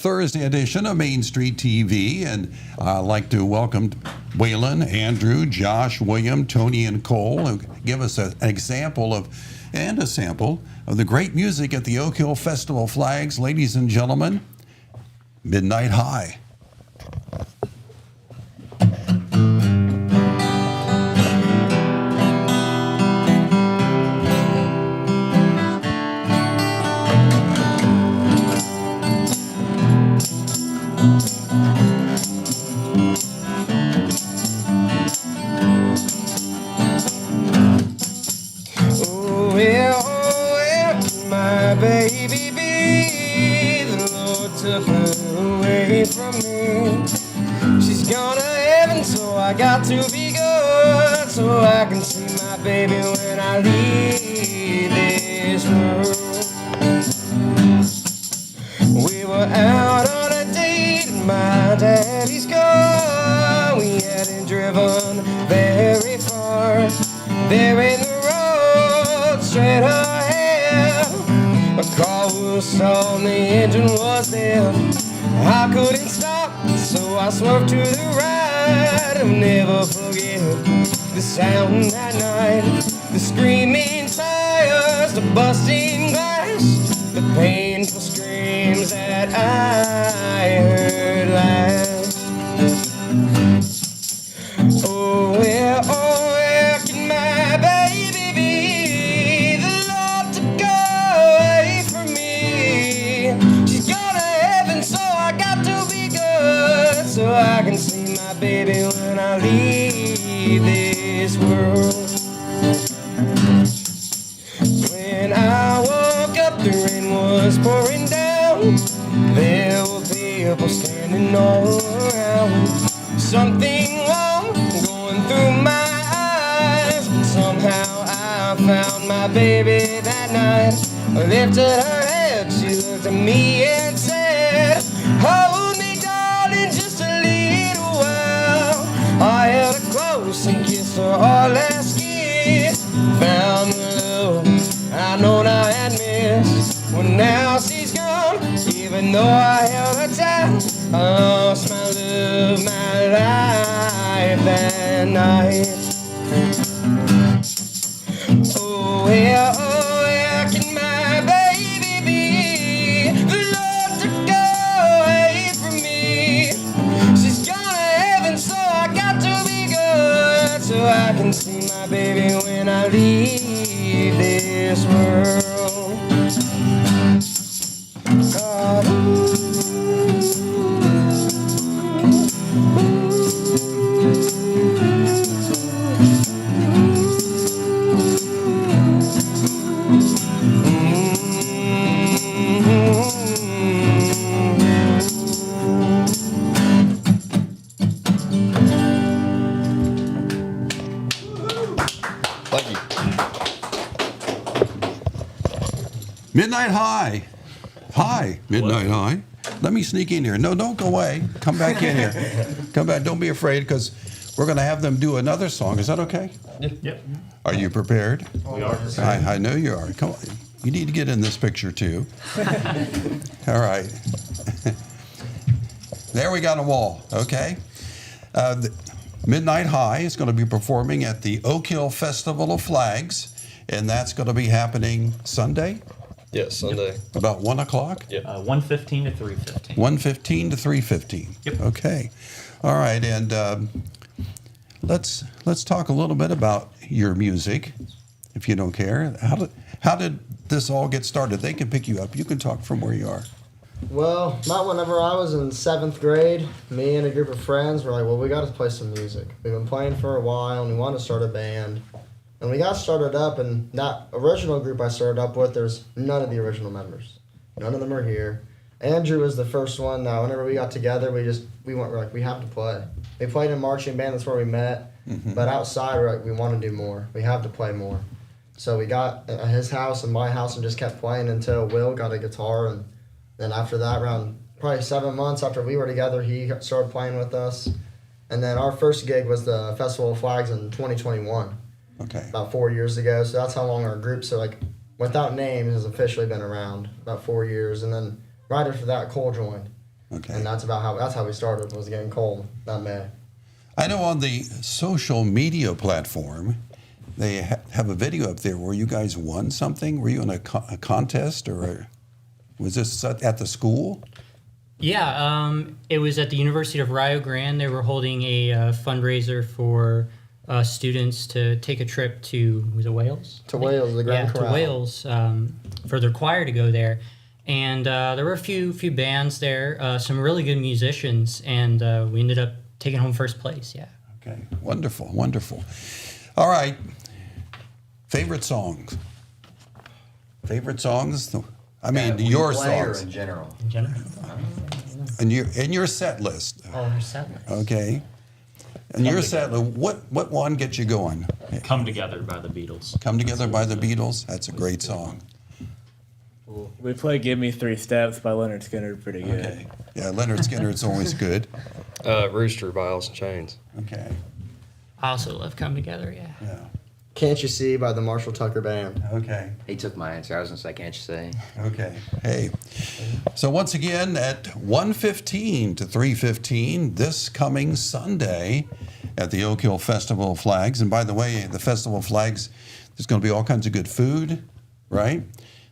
Thursday edition of Main Street TV, and I'd like to welcome Waylon, Andrew, Josh, William, Tony, and Cole, who give us an example of and a sample of the great music at the Oak Hill Festival Flags. Ladies and gentlemen, Midnight High. Baby be, the Lord took her away from me. She's gone to heaven, so I got to be good, so I can see my baby when I leave this world. We were out on a date in my daddy's car. We hadn't driven very far. There in the road, straight ahead. A car was stalled and the engine was dead. I couldn't stop, so I swerved to the right. I'll never forget the sound that night, the screaming tires, the busting glass, the painful screams that I heard last. Oh, where can my baby be? The Lord took away from me. She's gone to heaven, so I got to be good, so I can see my baby when I leave this world. When I woke up, the rain was pouring down. There were people standing all around. Something wrong going through my eyes, but somehow I found my baby that night. I lifted her head, she looked at me and said, hold me darling just a little while. I held her close and kissed her all last kiss. Found the love I know I had missed. Well, now she's gone, even though I held her tight. I lost my love, my life that night. Oh, where can my baby be? The Lord took away from me. She's gone to heaven, so I got to be good, so I can see my baby when I leave this world. Midnight High. Hi, Midnight High. Let me sneak in here. No, don't go away. Come back in here. Come back. Don't be afraid, because we're going to have them do another song. Is that okay? Yep. Are you prepared? We are. I know you are. Come on. You need to get in this picture, too. All right. There we got a wall. Okay. Midnight High is going to be performing at the Oak Hill Festival of Flags, and that's going to be happening Sunday? Yes, Sunday. About 1 o'clock? Yep. 1:15 to 3:15. 1:15 to 3:15. Yep. Okay. All right, and let's talk a little bit about your music, if you don't care. How did this all get started? They can pick you up. You can talk from where you are. Well, not whenever I was in 7th grade, me and a group of friends were like, well, we got to play some music. We've been playing for a while, and we wanted to start a band. And we got started up, and that original group I started up with, there's none of the original members. None of them are here. Andrew was the first one. Whenever we got together, we're like, we have to play. We played in marching band, that's where we met. Mm-hmm. But outside, we're like, we want to do more. We have to play more. So we got at his house and my house and just kept playing until Will got a guitar. And then after that, around probably 7 months after we were together, he started playing with us. And then our first gig was the Festival of Flags in 2021. Okay. About 4 years ago. So that's how long our group, so like without names, has officially been around about 4 years. And then right after that, Cole joined. Okay. And that's how we started, was getting cold that May. I know on the social media platform, they have a video up there where you guys won something. Were you in a contest, or was this at the school? Yeah, it was at the University of Rio Grande. They were holding a fundraiser for students to take a trip to, was it Wales? To Wales, the Grand Corral. To Wales, for their choir to go there. And there were a few bands there, some really good musicians, and we ended up taking home first place, yeah. Okay, wonderful, wonderful. All right, favorite songs? Favorite songs? I mean, your songs. in general? In general. And your set list. Oh, her set list. Okay. And your set list, what one gets you going? Come Together by the Beatles. Come Together by the Beatles. That's a great song. We play "Give Me 3 Steps" by Leonard Skinner. Pretty good. Okay. Yeah, Leonard Skinner's always good. Rooster by Alice in Chains. Okay. I also love Come Together, yeah. Yeah. Can't You See by the Marshall Tucker Band. Okay. He took my answer. I was gonna say, can't you say? Okay. Hey. So once again at 1:15 to 3:15 this coming Sunday at the Oak Hill Festival of Flags. And by the way, the Festival of Flags, there's going to be all kinds of good food, right?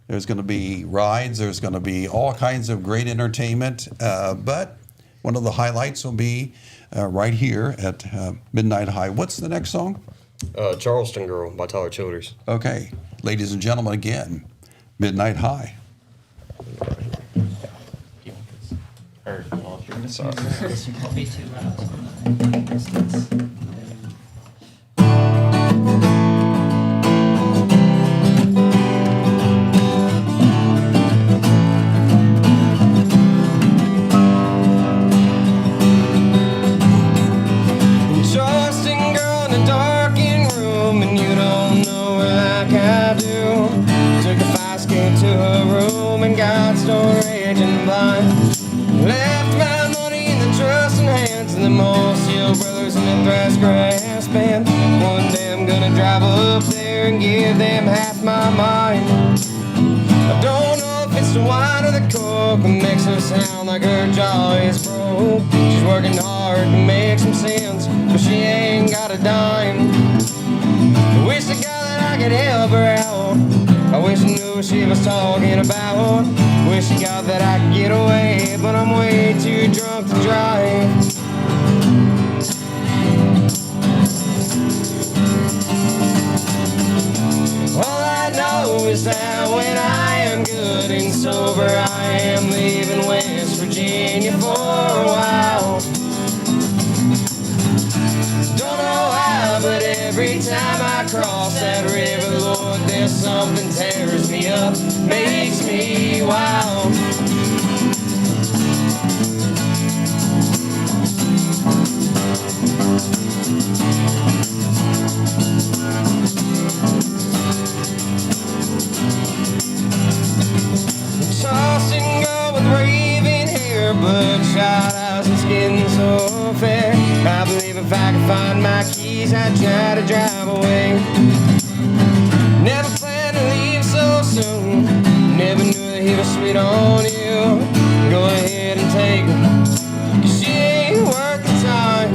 There's going to be rides. There's going to be all kinds of great entertainment. But one of the highlights will be right here at Midnight High. What's the next song? Charleston Girl by Tyler Childers. Okay. Ladies and gentlemen, again, Midnight High. Or, well, if you're missing This will be too loud. Charleston girl in a darkened room, and you don't know her like I do. Took a fire escape to her room and got stone raging blind. Left my money in the trust and hands of the Mosshill brothers and the Thrash Grass Band. One day I'm gonna drive up there and give them half my mind. I don't know if it's the wine or the coke that makes her sound like her jaw is broke. She's working hard to make some sense, but she ain't got a dime. I wish to God that I could help her out. I wish I knew what she was talking about. Wish to God that I could get away, but I'm way too drunk to drive. All I know is that when I am good and sober, I am leaving West Virginia for a while. Don't know how, but every time I cross that river, Lord, there's something tears me up, makes me wild. Charleston girl with raven hair, bloodshot eyes and skin so fair. I believe if I could find my keys, I'd try to drive away. Never planned to leave so soon. Never knew that he was sweet on you. Go ahead and take her, 'cause she ain't worth the time.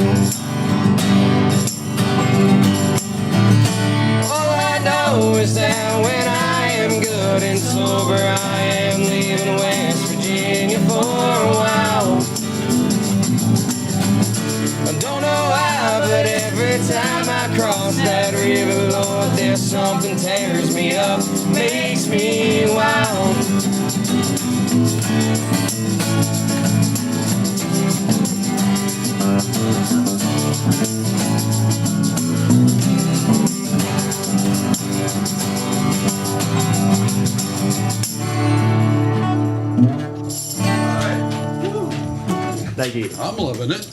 All I know is that when I am good and sober, I am leaving West Virginia for a while. I don't know why, but every time I cross that river, Lord, there's something tears me up, makes me wild. Thank you. I'm loving it.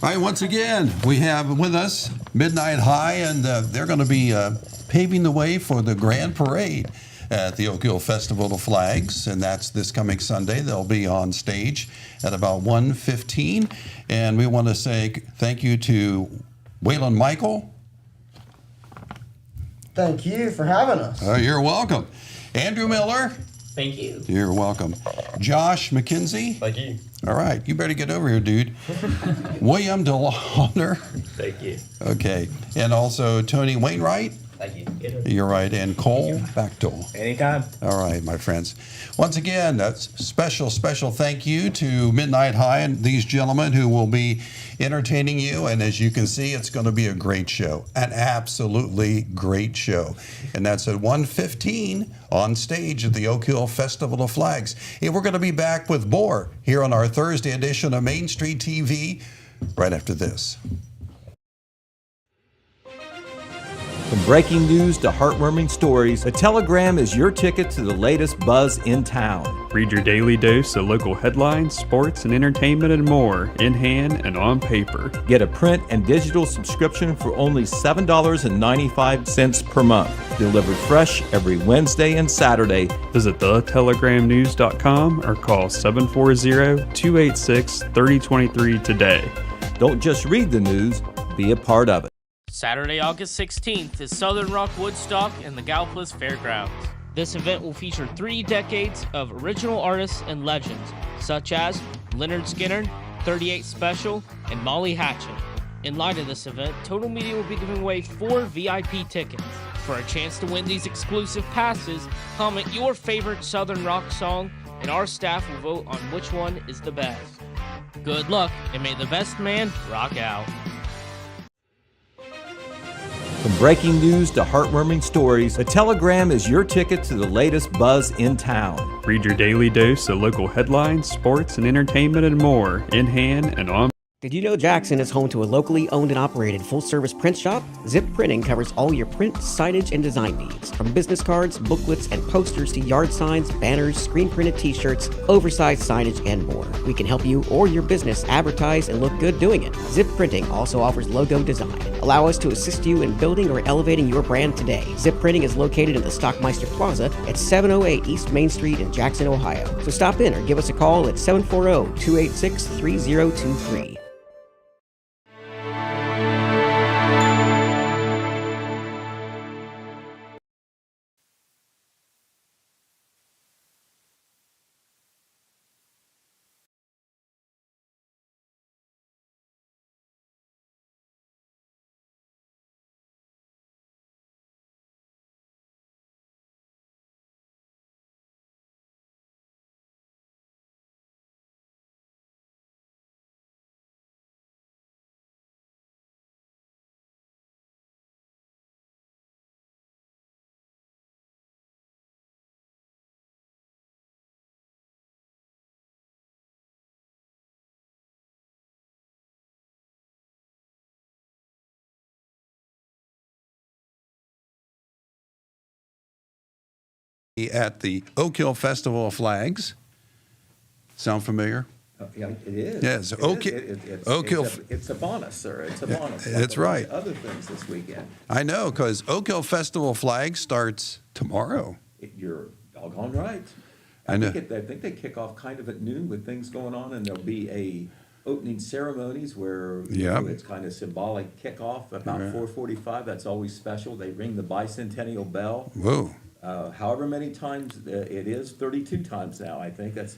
All right, once again, we have with us Midnight High, and they're going to be paving the way for the Grand Parade at the Oak Hill Festival of Flags, and that's this coming Sunday. They'll be on stage at about 1:15, and we want to say thank you to Waylon Michael. Thank you for having us. You're welcome. Andrew Miller. Thank you. You're welcome. Josh McKenzie. Thank you. All right, you better get over here, dude. William DeLauner. Thank you. Okay, and also Tony Wainwright. Thank you. You're right, and Cole Bechtel. Anytime. All right, my friends. Once again, a special thank you to Midnight High and these gentlemen who will be entertaining you. And as you can see, it's going to be a great show, an absolutely great show. And that's at 1:15 on stage at the Oak Hill Festival of Flags. And we're going to be back with more here on our Thursday edition of Main Street TV right after this. From breaking news to heartwarming stories, the Telegram is your ticket to the latest buzz in town. Read your daily dose of local headlines, sports, and entertainment and more in hand and on paper. Get a print and digital subscription for only $7.95 per month. Delivered fresh every Wednesday and Saturday. Visit thetelegramnews.com or call 740-286-3023 today. Don't just read the news, be a part of it. Saturday, August 16th is Southern Rock Woodstock in the Gallipolis Fairgrounds. This event will feature 3 decades of original artists and legends, such as Leonard Skinner, 38 Special, and Molly Hatchet. In light of this event, Total Media will be giving away 4 VIP tickets. For a chance to win these exclusive passes, comment your favorite Southern Rock song, and our staff will vote on which one is the best. Good luck, and may the best man rock out. From breaking news to heartwarming stories, the Telegram is your ticket to the latest buzz in town. Read your daily dose of local headlines, sports, and entertainment and more in hand and on. Did you know Jackson is home to a locally owned and operated full-service print shop? Zip Printing covers all your print, signage, and design needs. From business cards, booklets, and posters to yard signs, banners, screen-printed t-shirts, oversized signage, and more. We can help you or your business advertise and look good doing it. Zip Printing also offers logo design. Allow us to assist you in building or elevating your brand today. Zip Printing is located in the Stockmeister Plaza at 708 East Main Street in Jackson, Ohio. So stop in or give us a call at 740-286-3023. At the Oak Hill Festival of Flags. Sound familiar? Yeah, it is. Yes, Oak Hill. It's upon us, sir. It's upon us. That's right. Other things this weekend. I know, because Oak Hill Festival of Flags starts tomorrow. You're doggone right. I know. I think they kick off kind of at noon with things going on, and there'll be a opening ceremonies where it's kind of symbolic kickoff about 4:45. That's always special. They ring the bicentennial bell. Whoa. However many times it is, 32 times now, I think. That's,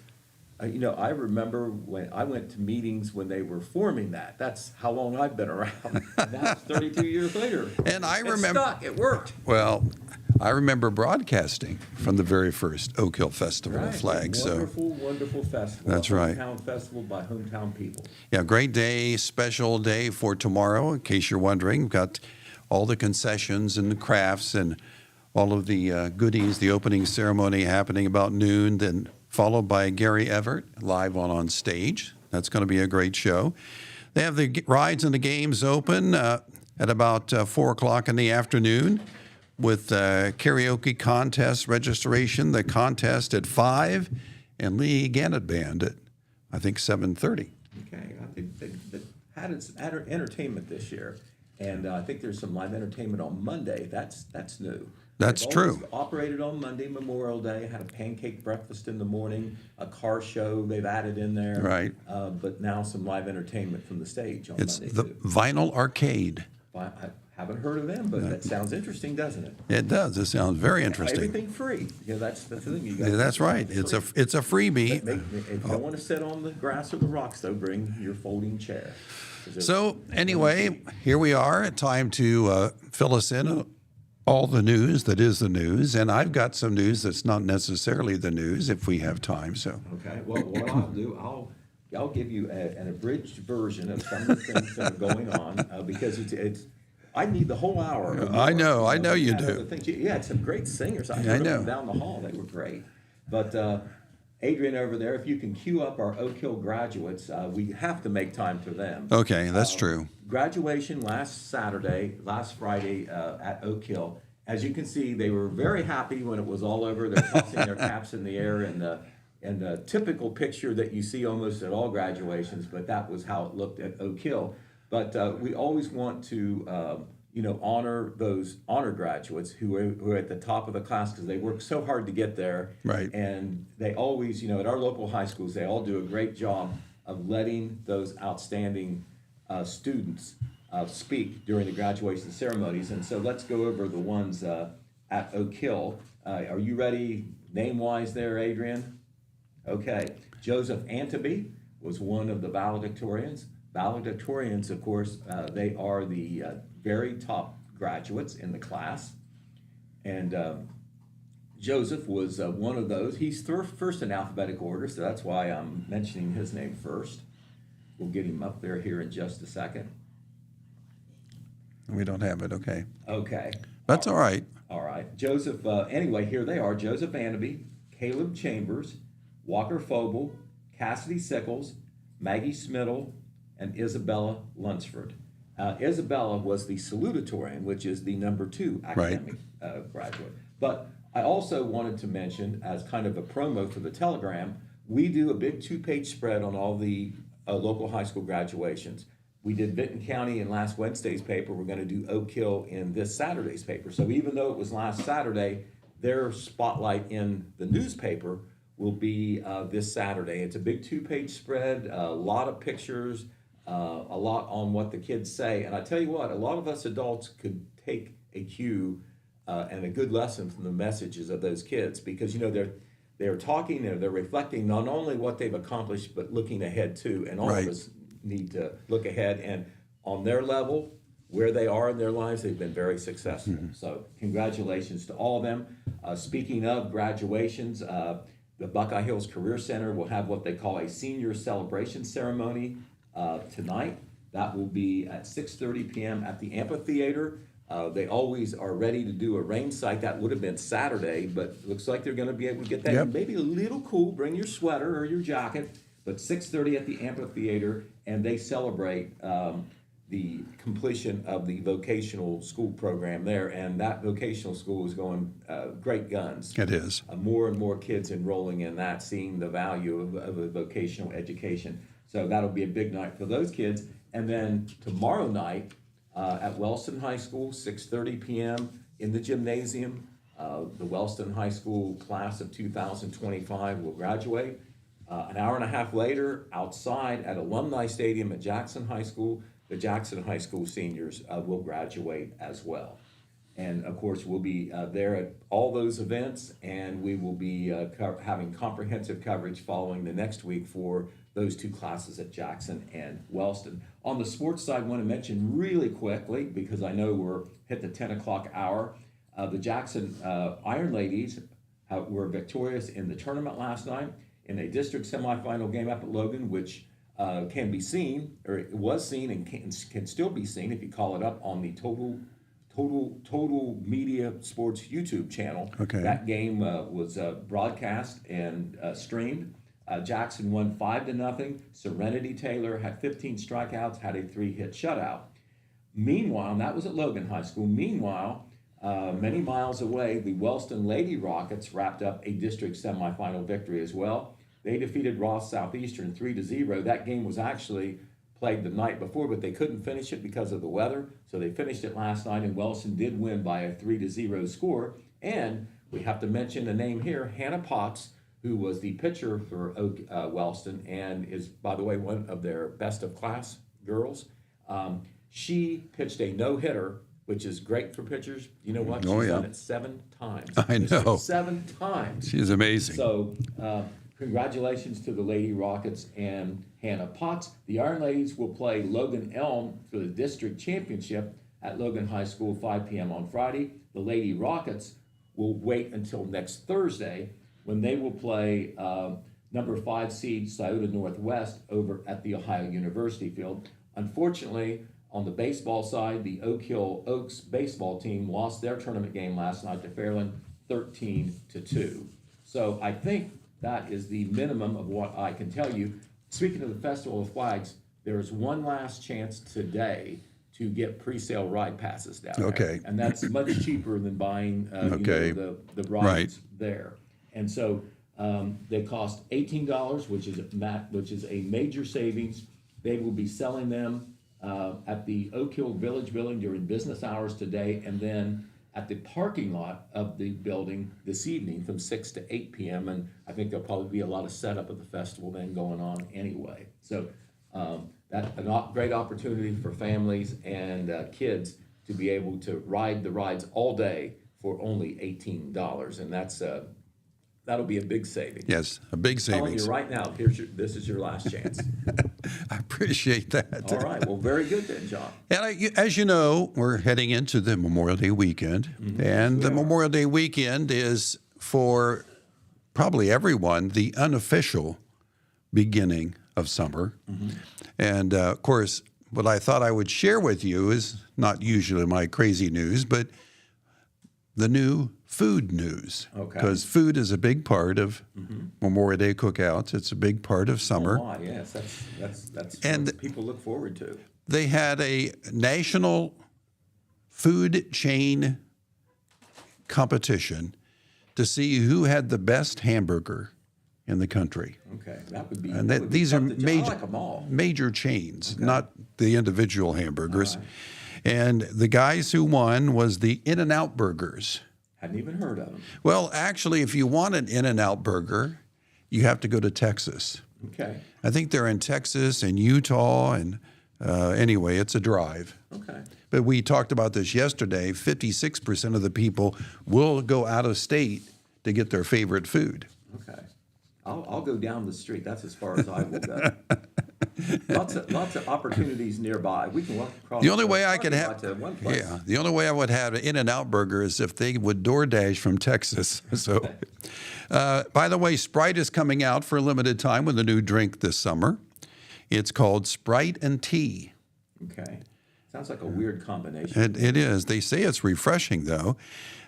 I remember when I went to meetings when they were forming that. That's how long I've been around. Now it's 32 years later. And I remember. Stuck. It worked. Well, I remember broadcasting from the very first Oak Hill Festival of Flags. Wonderful festival. That's right. Hometown festival by hometown people. Yeah, great day, special day for tomorrow. In case you're wondering, we've got all the concessions and the crafts and all of the goodies, the opening ceremony happening about noon, then followed by Gary Everett live on stage. That's going to be a great show. They have the rides and the games open at about 4 o'clock in the afternoon with karaoke contest registration. The contest at 5 and Lee Gannett Band at, I think, 7:30. Okay, I think they had its entertainment this year, and I think there's some live entertainment on Monday. That's new. That's They've true. always operated on Monday, Memorial Day, had a pancake breakfast in the morning, a car show they've added in there. Right. But now some live entertainment from the stage on It's Monday, the too. Vinyl Arcade. Haven't heard of them, but that sounds interesting, doesn't it? It does. It sounds very interesting. Everything free. Yeah, that's the thing. You got Yeah, that's right. It's a freebie. If you don't want to sit on the grass or the rocks, though, bring your folding chair. So anyway, here we are. Time to fill us in all the news that is the news, and I've got some news that's not necessarily the news if we have time. So Okay. Well, what I'll do, I'll give you an abridged version of some of the things that are going on because it's. I need the whole hour. I know you do. Yeah, it's some great singers. I know. them down the hall. They were great. But Adrian over there, if you can cue up our Oak Hill graduates, we have to make time for them. Okay, that's true. Graduation last Friday at Oak Hill. As you can see, they were very happy when it was all over. They're tossing their caps in the air and the typical picture that you see almost at all graduations, but that was how it looked at Oak Hill. But we always want to, honor those honor graduates who are at the top of the class because they work so hard to get there. Right. And they always, at our local high schools, they all do a great job of letting those outstanding students speak during the graduation ceremonies. And so let's go over the ones at Oak Hill. Are you ready name-wise there, Adrian? Okay. Joseph Antaby was one of the valedictorians. Valedictorians, of course, they are the very top graduates in the class. And Joseph was one of those. He's first in alphabetical order, so that's why I'm mentioning his name first. We'll get him up there here in just a second. We don't have it, okay. Okay. That's all right. All right. Joseph, anyway, here they are. Joseph Annaby, Caleb Chambers, Walker Fogle, Cassidy Sickles, Maggie Smittle, and Isabella Lunsford. Isabella was the salutatorian, which is the number 2 academic graduate. But I also wanted to mention, as kind of a promo for the Telegram, we do a big 2-page spread on all the local high school graduations. We did Benton County in last Wednesday's paper. We're going to do Oak Hill in this Saturday's paper. So even though it was last Saturday, their spotlight in the newspaper will be this Saturday. It's a big 2-page spread, a lot of pictures, a lot on what the kids say. And I tell you what, a lot of us adults could take a cue and a good lesson from the messages of those kids because, they're talking, they're reflecting not only what they've accomplished, but looking ahead too. And all of us need to look ahead. And on their level, where they are in their lives, they've been very successful. So congratulations to all of them. Speaking of graduations, the Buckeye Hills Career Center will have what they call a senior celebration ceremony tonight. That will be at 6:30 p.m. at the amphitheater. They always are ready to do a rain site. That would have been Saturday, but looks like they're going to be able to get that maybe a little cool. Bring your sweater or your jacket. But 6:30 at the amphitheater, and they celebrate the completion of the vocational school program there. And that vocational school is going great guns. It is. More and more kids enrolling in that, seeing the value of a vocational education. So that'll be a big night for those kids. And then tomorrow night at Wellston High School, 6:30 p.m. in the gymnasium, the Wellston High School class of 2025 will graduate. An hour and a half later, outside at Alumni Stadium at Jackson High School, the Jackson High School seniors will graduate as well. And of course, we'll be there at all those events, and we will be having comprehensive coverage following the next week for those 2 classes at Jackson and Wellston. On the sports side, I want to mention really quickly, because I know we're hit the 10 o'clock hour, the Jackson Iron Ladies were victorious in the tournament last night in a district semifinal game up at Logan, which can be seen, or it was seen and can still be seen if you call it up on the Total Media Sports YouTube channel. Okay. That game was broadcast and streamed. Jackson won 5-0. Serenity Taylor had 15 strikeouts, had a 3-hit shutout. Meanwhile, and that was at Logan High School. Meanwhile, many miles away, the Wellston Lady Rockets wrapped up a district semifinal victory as well. They defeated Ross Southeastern 3-0. That game was actually played the night before, but they couldn't finish it because of the weather. So they finished it last night, and Wellston did win by a 3-0 score. And we have to mention a name here, Hannah Potts, who was the pitcher for Wellston and is, by the way, one of their best of class girls. She pitched a no-hitter which is great for pitchers. You know what? Oh, She's yeah. done it 7 times. I know. 7 times. She's amazing. So, congratulations to the Lady Rockets and Hannah Potts. The Iron Ladies will play Logan Elm for the district championship at Logan High School, 5 p.m. on Friday. The Lady Rockets will wait until next Thursday when they will play number 5 seed Scioto Northwest over at the Ohio University field. Unfortunately, on the baseball side, the Oak Hill Oaks baseball team lost their tournament game last night to Fairland 13-2. So I think that is the minimum of what I can tell you. Speaking of the Festival of Flags, there is one last chance today to get pre-sale ride passes down there. Okay. And that's much cheaper than buying Okay. the rides there. And so they cost $18, which is a major savings. They will be selling them at the Oak Hill Village building during business hours today, and then at the parking lot of the building this evening from 6 to 8 p.m. And I think there'll probably be a lot of setup of the festival then going on anyway. So that's a great opportunity for families and kids to be able to ride the rides all day for only $18. And that'll be a big savings. Yes, a big I'm telling savings. you right now, this is your last chance. I appreciate that. All right. Well, very good then, John. And as you know, we're heading into the Memorial Day weekend. And the Memorial Day weekend is, for probably everyone, the unofficial beginning of summer. And, of course, what I thought I would share with you is not usually my crazy news, but the new food news. Okay. Because food is a big part of Memorial Day cookouts. It's a big part of summer. Oh, my, yes. That's And what people look forward to. They had a national food chain competition to see who had the best hamburger in the country. Okay. That would be. And that would be these are something. I major, like 'em all. major chains, not the individual hamburgers. And the guys who won was the In-N-Out Burgers. Hadn't even heard of them. Well, actually, if you want an In-N-Out burger, you have to go to Texas. Okay. I think they're in Texas and Utah, and anyway, it's a drive. Okay. But we talked about this yesterday. 56% of the people will go out of state to get their favorite food. Okay. I'll go down the street. That's as far as I will go. lots of opportunities nearby. We can walk across. The only way I could parking have, lot to one place. yeah, the only way I would have an In-N-Out burger is if they would DoorDash from Texas. So, by the way, Sprite is coming out for a limited time with a new drink this summer. It's called Sprite and Tea. Okay. Sounds like a weird combination. It is. They say it's refreshing, though.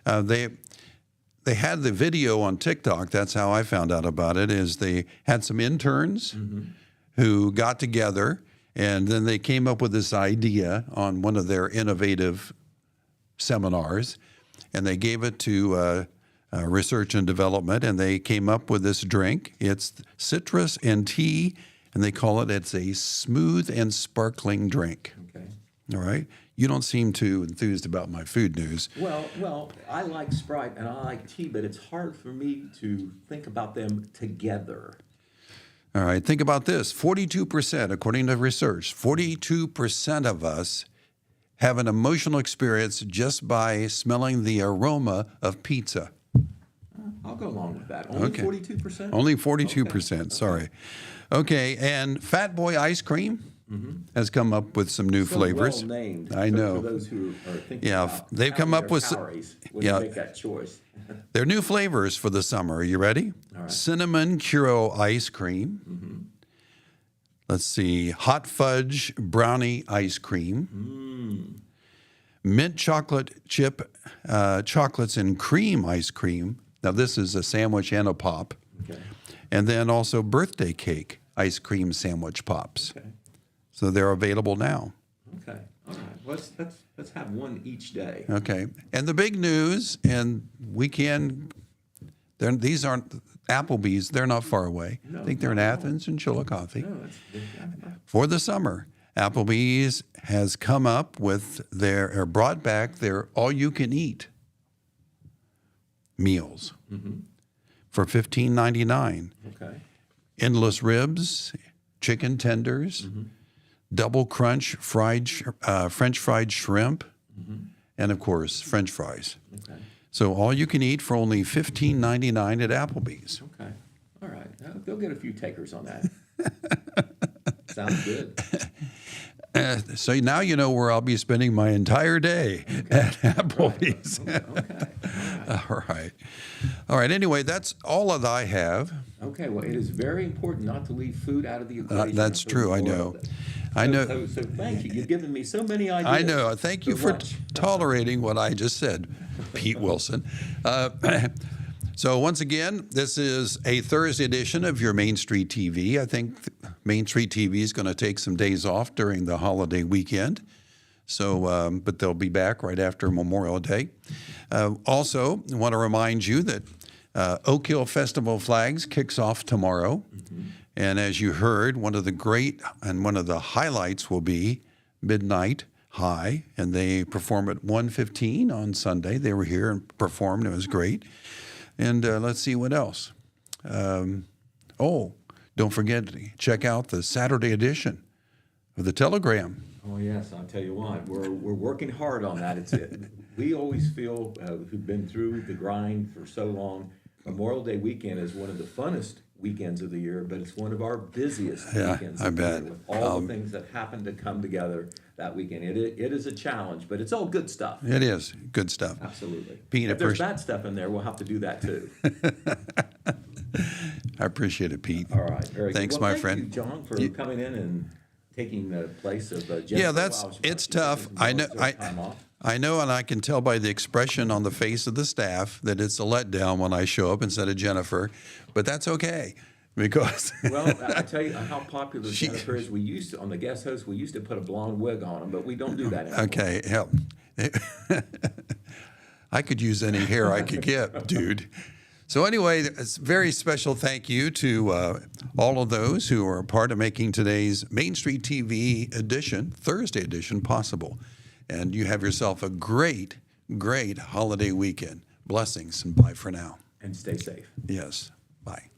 They had the video on TikTok. That's how I found out about it. Is they had some interns who got together, and then they came up with this idea on one of their innovative seminars, and they gave it to research and development, and they came up with this drink. It's citrus and tea, and they call it's a smooth and sparkling drink. Okay. All right. You don't seem too enthused about my food news. Well, I like Sprite and I like tea, but it's hard for me to think about them together. All right. Think about this. 42%, according to research, 42% of us have an emotional experience just by smelling the aroma of pizza. I'll go along with that. Only 42%? Only 42%. Sorry. Okay. And Fat Boy ice cream has come up with some new flavors. Well named. I know. For those who are thinking Yeah, about they've come counting up their with calories when yeah. they make that choice. They're new flavors for the summer. Are you ready? All right. Cinnamon churro ice cream. Let's see. Hot fudge brownie ice cream. Mint chocolate chip chocolates and cream ice cream. Now, this is a sandwich and a pop. Okay. And then also birthday cake ice cream sandwich pops. Okay. So they're available now. Okay. All right. Let's have one each day. Okay. And the big news, and these aren't Applebee's, they're not far away. No, I think they're in not at all. Athens and Chillicothe. No, that's For the summer, Applebee's has come up with or brought back their all-you-can-eat meals for $15.99. okay. Endless ribs, chicken tenders, double crunch French fried shrimp, and of course, French fries. Okay. So all you can eat for only $15.99 at Applebee's. Okay. All right. They'll get a few takers on that. Sounds good. So now you know where I'll be spending my entire day at Applebee's. Okay. All right. All right. Anyway, that's all that I have. Okay. Well, it is very important not to leave food out of the equation. That's true. I know. I know. So thank you. You've given me so many ideas. I know. Thank you for lunch. tolerating what I just said, Pete Wilson. So once again, this is a Thursday edition of your Main Street TV. I think Main Street TV is going to take some days off during the holiday weekend. So, but they'll be back right after Memorial Day. Also, I want to remind you that Oak Hill Festival Flags kicks off tomorrow. Mm-hmm. And as you heard, one of the highlights will be Midnight High, and they perform at 1:15 on Sunday. They were here and performed. It was great. And let's see what else. Don't forget to check out the Saturday edition of the Telegram. Oh yes, I'll tell you what, we're working hard on that. We always feel who've been through the grind for so long. Memorial Day weekend is one of the funnest weekends of the year, but it's one of our busiest weekends of the year with all the things that happen to come together that weekend. It is a challenge, but it's all good stuff. It is good stuff. Absolutely. Pete, if there's bad stuff in there, we'll have to do that too. I appreciate it, Pete. All right. Very Thanks, good. Well, my friend. Thank you, John, for coming in and taking the place of Jennifer. Yeah, it's tough. I know, and I can tell by the expression on the face of the staff that it's a letdown when I show up instead of Jennifer, but that's okay because. Well, I tell you how popular Jennifer is. We used to, on the guest host, we used to put a blonde wig on them, but we don't do that anymore. Okay, help. I could use any hair I could get, dude. So anyway, a very special thank you to all of those who are a part of making today's Main Street TV edition, Thursday edition, possible. And you have yourself a great, great holiday weekend. Blessings and bye for now. And stay safe. Yes, bye.